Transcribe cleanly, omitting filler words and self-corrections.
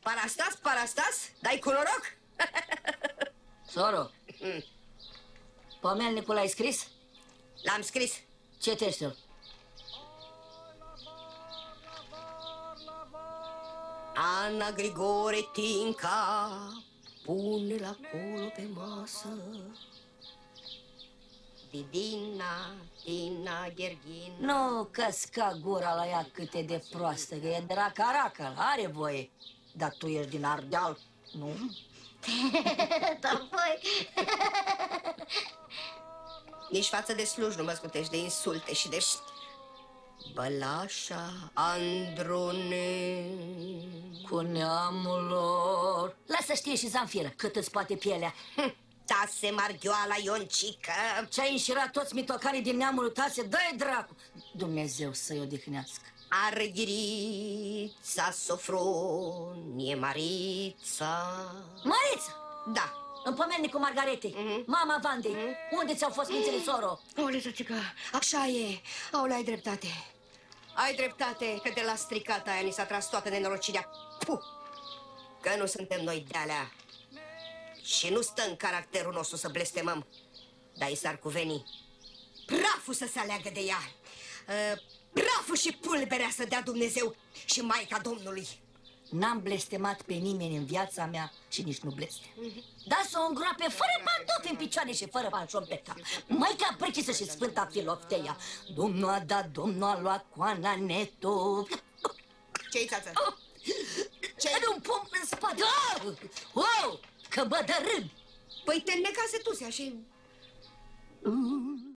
Parastas, Parastas, dai cu noroc? Soro, pomelnicul l-ai scris? L-am scris. Citește-l. Ana Grigore Tinca pune-l acolo pe masă. Didina, Tina, Gherghina. Nu căsca gura la ea cât e de proastă, că e dracaracă, are voie. Dar tu ești din Ardeal, nu? Dar voi... Nici față de sluj nu mă scutești de insulte și de... Bălașa Androne. Cu neamul lor. Lasă știe și Zanfiră cât îți poate pielea. Tase Marghioala Ioncică. Ce-ai înșirat toți mitocanii din neamul Tase, dă-i dracu! Dumnezeu să-i odihnească. Arghirița Sofronie Marița. Marița! Da. În pomelnicul Margaretei, mama Vandei, unde ți-au fost mințele, Soro? Ole, tătică, așa e. Aole, ai dreptate. Ai dreptate că de la stricata aia ni s-a tras toată nenorocirea. Puh! Că nu suntem noi de-alea. Și nu stă în caracterul nostru să blestemăm. Dar i s-ar cuveni praful să se aleagă de ea. Praful și pulberea să dea Dumnezeu și Maica Domnului. N-am blestemat pe nimeni în viața mea și nici nu blestem. Da să o îngroape fără pantofi în picioare și fără panșompeta. Maica precisă și sfânta Filofteia. Domnul a dat, Domnul a luat coana neto. Ce-i, țață? Ce-i un pumn în spate? Wow! Că bă dărâm! Păi te înnecase tu, și...